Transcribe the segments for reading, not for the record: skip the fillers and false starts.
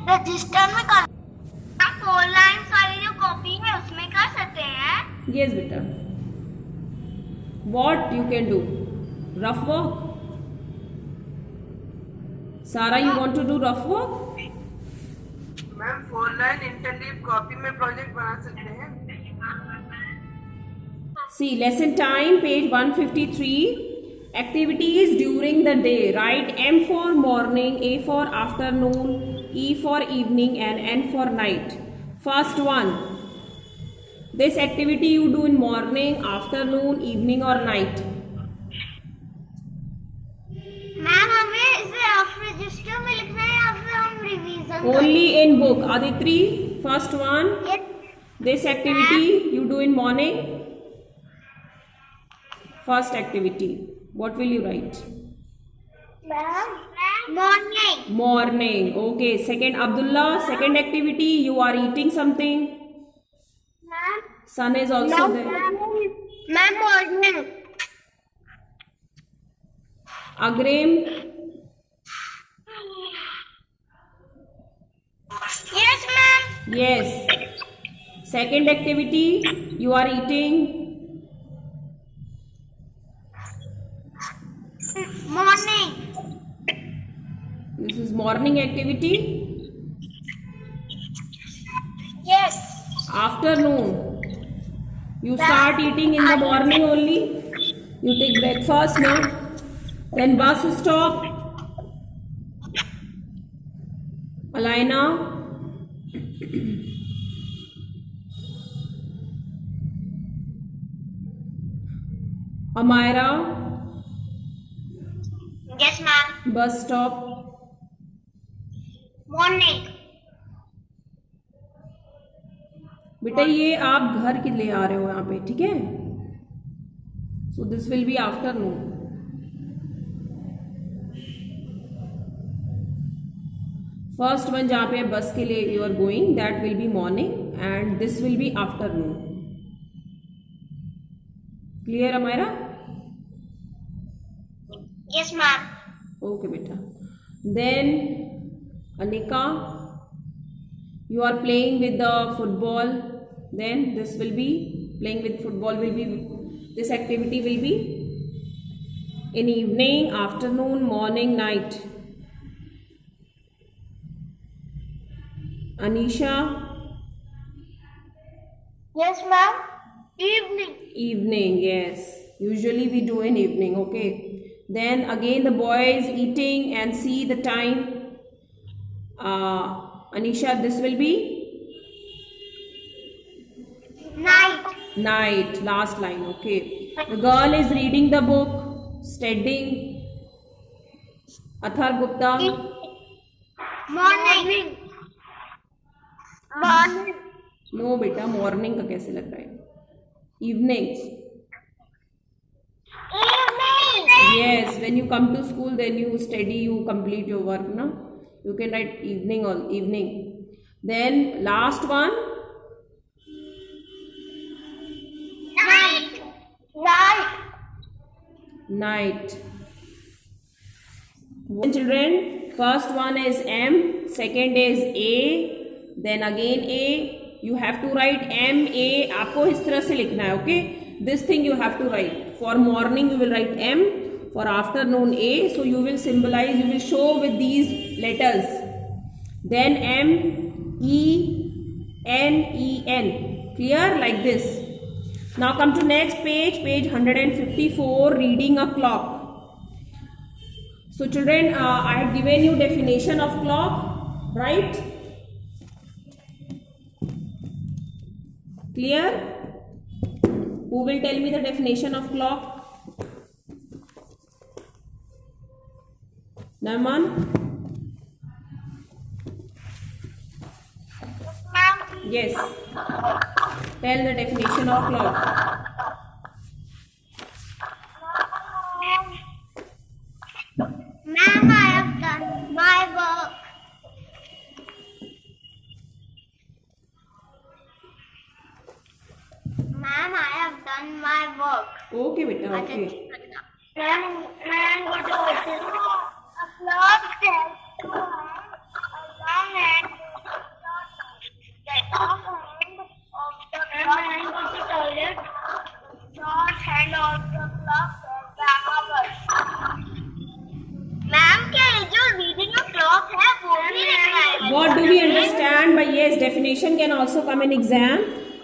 Register में कर, हम 4 लाइन्स वाली जो कॉपी है उसमें कर सकते हैं। Yes, beta. What you can do? Rough work. Sarah, you want to do rough work? Ma'am 4 line interleave copy में प्रोजेक्ट बना सकते हैं। See, lesson time, page 153. Activities during the day. Write M for morning, A for afternoon, E for evening, and N for night. First one. This activity you do in morning, afternoon, evening, or night. Ma'am हमें इसे of register में लिखना है या फिर हम revision Only in book. Aditri, first one. This activity you do in morning. First activity. What will you write? Ma'am morning. Morning. Okay. Second, Abdullah. Second activity you are eating something. Ma'am Sun is also there. Ma'am morning. Agrim. Yes ma'am. Yes. Second activity you are eating. Morning. This is morning activity. Yes. Afternoon. You start eating in the morning only. You take breakfast now. Then bus stop. Alaina. Amira. Yes ma'am. Bus stop. Morning. बेटा ये आप घर के लिए आ रहे हो यहाँ पे, ठीक है? So this will be afternoon. First one जहाँ पे बस के लिए you are going, that will be morning and this will be afternoon. Clear Amayra? Yes ma'am. Okay, beta. Then Anika, you are playing with the football. Then this will be playing with football. Will be this activity will be in evening, afternoon, morning, night. Anisha, yes ma'am. Evening. evening. Yes, usually we do in evening. Okay. Then again the boys eating and see the time. Anisha, this will be night. night. Last line. Okay. The girl is reading the book, studying. Athar Gupta. Morning. Morning. No बेटा, morning का कैसे लग रहा है? Evening. Yes, when you come to school, then you study, you complete your work, no? You can write evening or evening. Then last one. Night. Night. Night. Children, first one is M, second is A, then again A. You have to write M, A. आपको इस तरह से लिखना है, okay? This thing you have to write. For morning you will write M, for afternoon A. So you will symbolize, you will show with these letters. Then M, E, N, E, N. Clear? Like this. Now come to next page, page 154, reading a clock. So children, I have given you definition of clock, right? Clear? Who will tell me the definition of clock? Naman? Yes. Tell the definition of clock. Ma'am, I have done my work. Ma'am, I have done my work. Okay, beta. Okay. Ma'am, what do I do? A clock tells time, a long hand What do we understand by, yes, definition can also come in exam.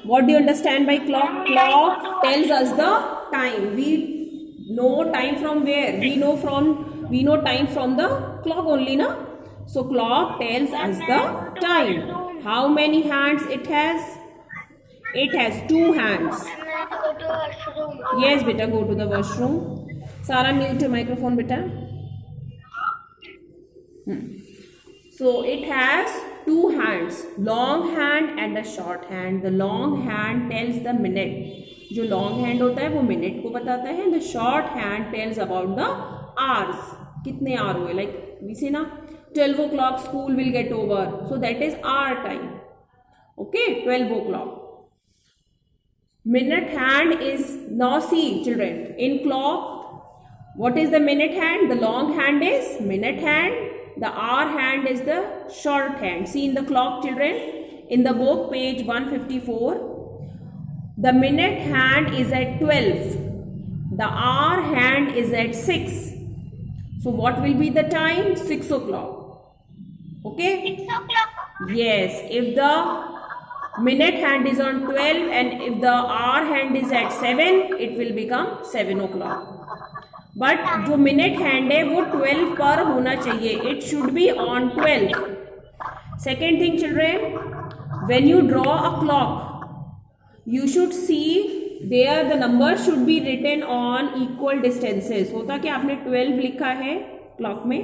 What do you understand by clock? Clock tells us the time. We know time from where? We know time from the clock only, na? So clock tells us the time. How many hands it has? It has 2 hands. Go to washroom. Yes, beta, go to the washroom. Sara, mute your microphone, beta. So it has 2 hands, long hand and a short hand. The long hand tells the minute. जो long hand होता है वो minute को बताता है. The short hand tells about the hours. कितने hour हुए? Like we say ना, 12 o'clock school will get over. So that is our time. Okay, 12 o'clock. Minute hand is, now see children, in clock, what is the minute hand? The long hand is minute hand. The hour hand is the short hand. See in the clock children, in the book page 154, the minute hand is at 12. The hour hand is at 6. So what will be the time? 6 o'clock. Okay? 6 o'clock. Yes, if the minute hand is on 12 and if the hour hand is at 7, it will become 7 o'clock. But जो minute hand है वो 12 पर होना चाहिए. It should be on 12. Second thing children, when you draw a clock, you should see there the number should be written on equal distances. होता कि आपने 12 लिखा है clock में,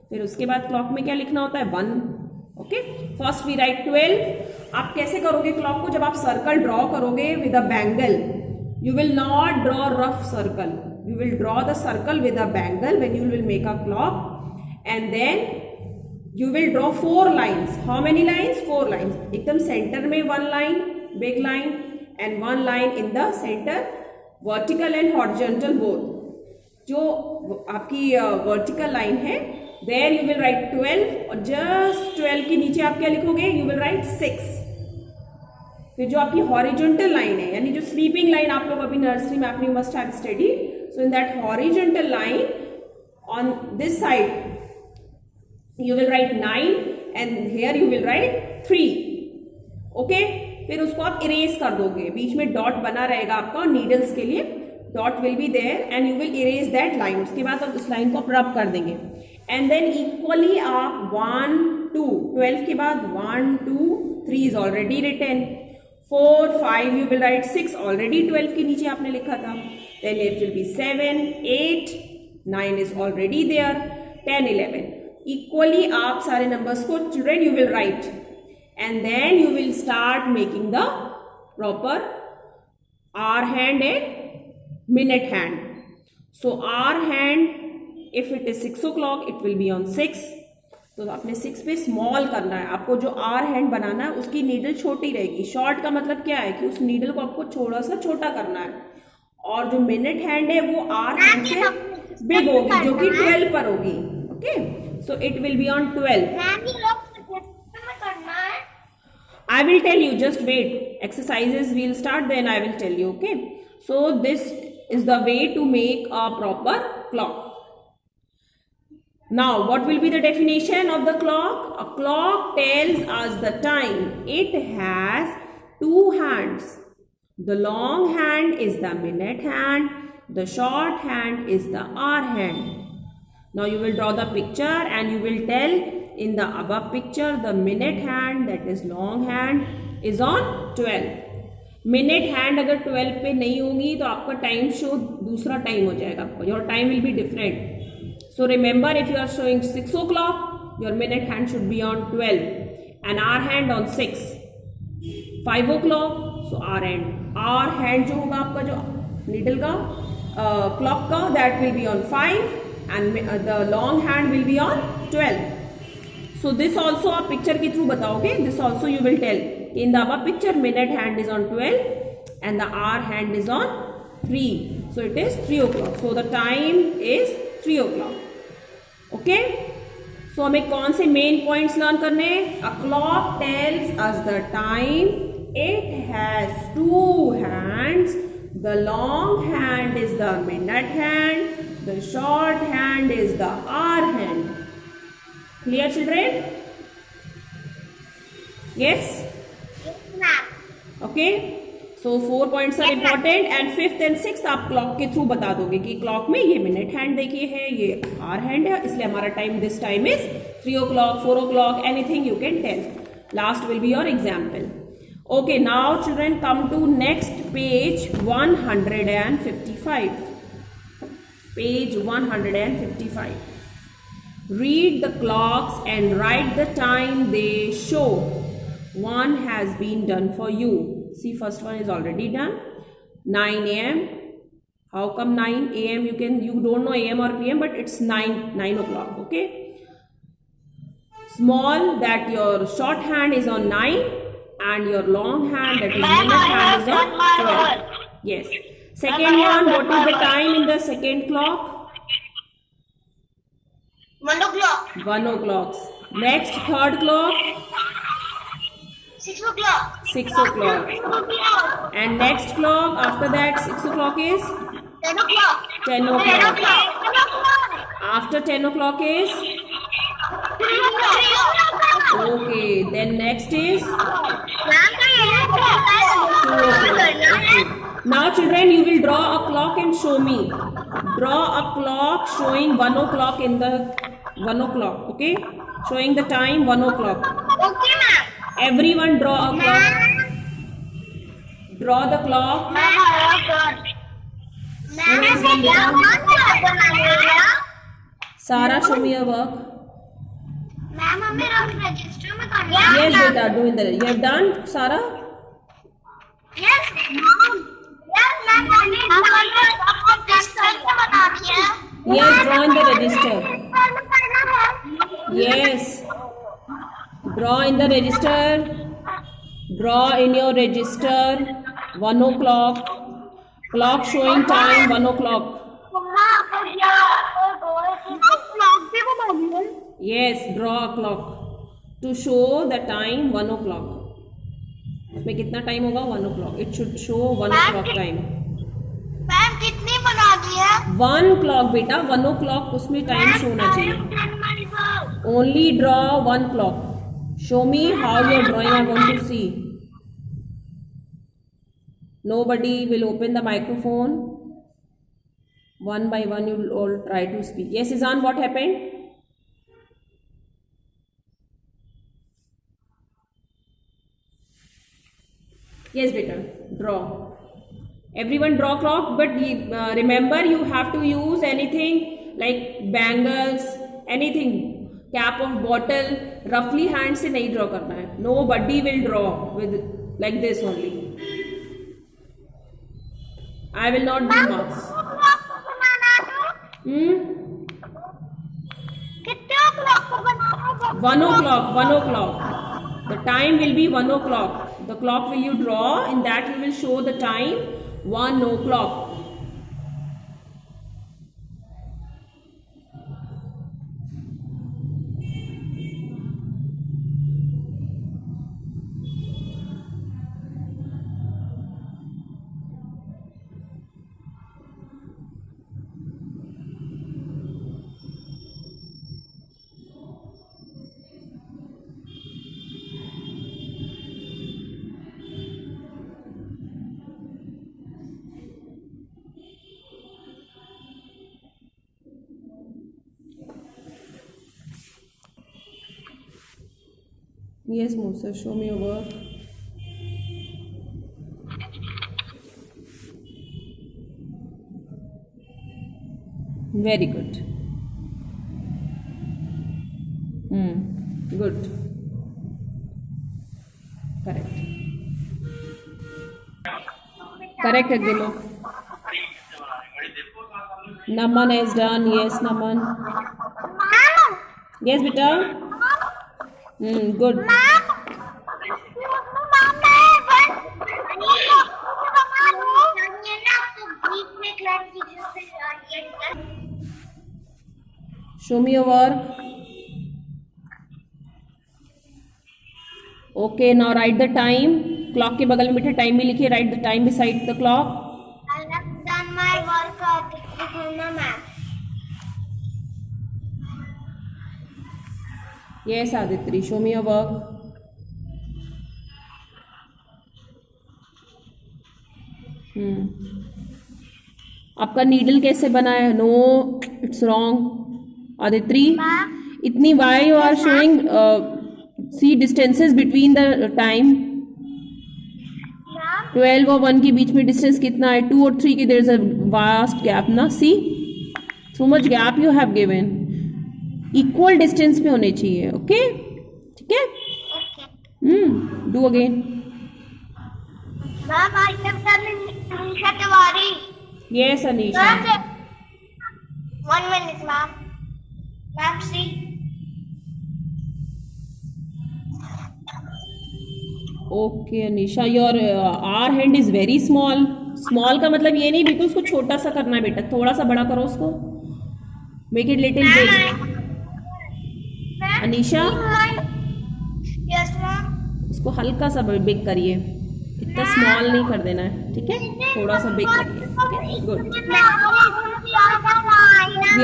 फिर उसके बाद clock में क्या लिखना होता है? 1. Okay, first we write 12. आप कैसे करोगे क्लॉक को? जब आप सर्कल ड्रॉ करोगे with a bangle, you will not draw rough circle, you will draw the circle with a bangle when you will make a clock, and then you will draw 4 lines. How many lines? 4 lines. एकदम center में 1 line, big line, and 1 line in the center, vertical and horizontal both. जो आपकी vertical line है, there you will write 12 और just 12 के नीचे आप क्या लिखोगे? you will write 6. फिर जो आपकी हॉरिजॉन्टल लाइन है, यानी जो स्लीपिंग लाइन आप लोग अभी नर्सरी में आपने must have study, so in that horizontal line on this side you will write 9 and here you will write 3. Okay, फिर उसको आप इरेज कर दोगे. बीच में डॉट बना रहेगा आपका नीडल्स के लिए, dot will be there and you will erase that line. उसके बाद आप उस लाइन को रब कर देंगे एंड देन इक्वली आप 1 2, 12 के बाद 1 2 3 is already written, 4 5 you will write 6 already 12 के नीचे आपने लिखा था, then it will be 7 8 9 is already there, 10 11. Equally आप सारे नंबर्स को children you will write and then you will start making the proper hour hand and minute hand. So hour hand if it is 6 o'clock it will be on 6. तो आपने 6 पे small करना है. आपको जो आर हैंड बनाना है उसकी needle छोटी रहेगी. शॉर्ट का मतलब क्या है कि उस नीडल को आपको थोड़ा सा छोटा करना है, और जो मिनट हैंड है वो आर हैंड से बिग होगी, जो कि 12 पर होगी. Okay, so it will be on 12. I will tell you, just wait. Exercises will start, then I will tell you. Okay, so this is the way to make a proper clock. Now, what will be the definition of the clock? A clock tells us the time. It has 2 hands. The long hand is the minute hand. The short hand is the hour hand. Now, you will draw the picture and you will tell in the above picture the minute hand, that is long hand, is on 12. Minute hand अगर 12 पे नहीं होगी तो आपका time show दूसरा time हो जाएगा. आपका your time will be different. So remember, if you are showing 6 o'clock, your minute hand should be on 12 and hour hand on 6. 5 o'clock, so hour hand जो होगा आपका जो needle का clock का, that will be on 5 and the long hand will be on 12. So this also आप picture के through बताओगे. This also you will tell. In the above picture, minute hand is on 12 and the hour hand is on 3. So it is 3 o'clock. So the time is 3 o'clock. Okay, so हमें कौन से main points learn करने हैं? A clock tells us the time. It has 2 hands. The long hand is the minute hand. The short hand is the hour hand. Clear children? Yes. Yes, ma'am. Okay, so 4 points are important and fifth and sixth आप clock के through बता दोगे कि clock में ये minute hand देखिए है, ये आवर हैंड है, इसलिए हमारा time this time is 3 o'clock, 4 o'clock, anything you can tell. Last will be your example. Okay, now children come to next page 155. Page 155. Read the clocks and write the time they show. One has been done for you. See, first one is already done. 9 a.m. How come 9 a.m.? You don't know a.m. or p.m. but it's 9 o'clock. Okay. Small, that your shorthand is on 9. And your long hand, that is minute hand, is on 12. Yes. Second one, what is the time in the second clock? 1 o'clock. 1 o'clock. Next, third clock? 6 o'clock. 6 o'clock. And next clock, after that 6 o'clock is? 10 o'clock. 10 o'clock. After 10 o'clock is? 3 o'clock. Okay. Then next is? 2 o'clock. Okay. Now children, you will draw a clock and show me. Draw a clock showing 1 o'clock in the 1 o'clock. Okay, showing the time 1 o'clock. Okay, ma'am. Everyone draw a clock. Draw the clock. Sara, show me your work. Ma'am हमें register में करना है. Yes beta, do in the. You have done, Sara? Yes, ma'am. Yes, ma'am. हमने register में बना दिया. Yes, draw in the register. Yes. Draw in the register. Draw in your register 1 o'clock. Clock showing time 1 o'clock. Yes, draw a clock to show the time 1 o'clock. इसमें कितना time होगा? 1 o'clock. It should show 1 o'clock time. Ma'am कितनी बना दी है? 1 o'clock बेटा, 1 o'clock उसमें time show होना चाहिए. Only draw 1 clock. Show me how you are drawing. I want to see. Nobody will open the microphone. One by one you will all try to speak. Yes, Izan, what happened? Yes, beta, draw. Everyone draw clock, but remember you have to use anything like bangles, anything, cap of bottle. Roughly hand से नहीं draw करना है. Nobody will draw with like this only. I will not do marks. कितने o'clock को बनाना है? 1 o'clock. 1 o'clock. The time will be 1 o'clock. The clock will you draw, in that you will show the time 1 o'clock. Yes, Musa, show me your work. Very good. Good. Correct. Correct, Agdilo. Naman has done. Yes, Naman. Yes, beta. Good. Show me your work. Okay, now write the time. Clock के बगल में बैठे time भी लिखिए. Write the time beside the clock. I have done my work, ma'am. Yes, Aditri, show me your work. आपका needle कैसे बना है? No, it's wrong. Aditri, ma'am इतनी why you are showing see distances between the time? Ma'am 12 और 1 के बीच में distance कितना है? 2 और 3 की there is a vast gap ना। See, so much gap you have given. Equal distance पे होने चाहिए। ओके, ठीक है। Do again. Ma'am I have done Nisha Tiwari. Yes Anisha. Ma'am 1 minute ma'am. Ma'am see okay Anisha, your are hand is very small. Small का मतलब ये नहीं बिल्कुल उसको छोटा सा करना है बेटा, थोड़ा सा बड़ा करो उसको। Make it little big. Anisha, yes ma'am. उसको हल्का सा बिग करिए, इतना स्मॉल नहीं कर देना है, ठीक है? थोड़ा सा बिग करिए। Okay, good.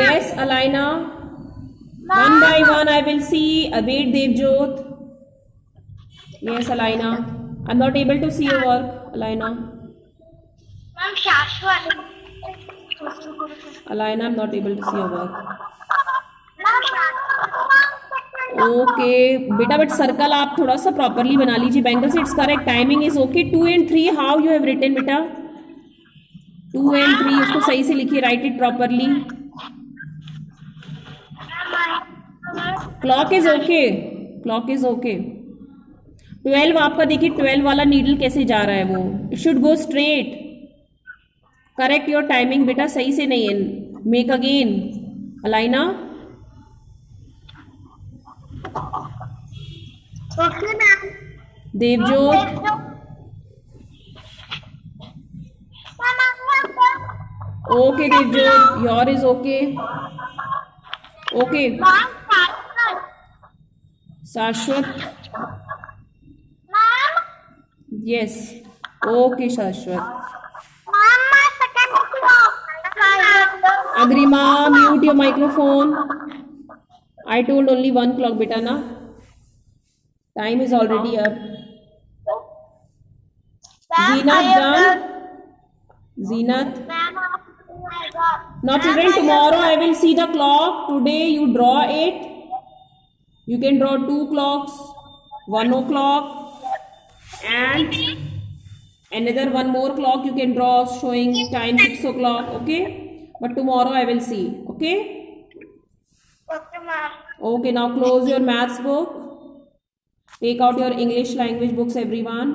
Yes Alaina, one by one I will see. Wait Devjot. Yes Alaina, I am not able to see your work Alaina. Ma'am Shashwat. Alaina, I am not able to see your work. Ma'am okay बेटा, but circle आप थोड़ा सा properly बना लीजिए। Bangles it's correct, timing is okay. 2 and 3 how you have written बेटा? 2 and 3 उसको सही से लिखिए, right it properly. Clock is okay, clock is okay. 12 आपका देखिए, 12 वाला नीडल कैसे जा रहा है वो, it should go straight. Correct your timing बेटा, सही से नहीं है। Make again Alaina. Okay ma'am. Devjot, okay Devjot, your is okay. Okay Shashwat, yes okay Shashwat. Agrima, mute your microphone. I told only 1 clock बेटा ना, time is already up. Zeenat done? Zeenat, now children, tomorrow I will see the clock. Today you draw it. You can draw 2 clocks, 1 o'clock, and another 1 more clock you can draw showing time 6 o'clock. Okay, but tomorrow I will see. Okay. Okay ma'am. Okay, now close your maths book. Take out your English language books, everyone.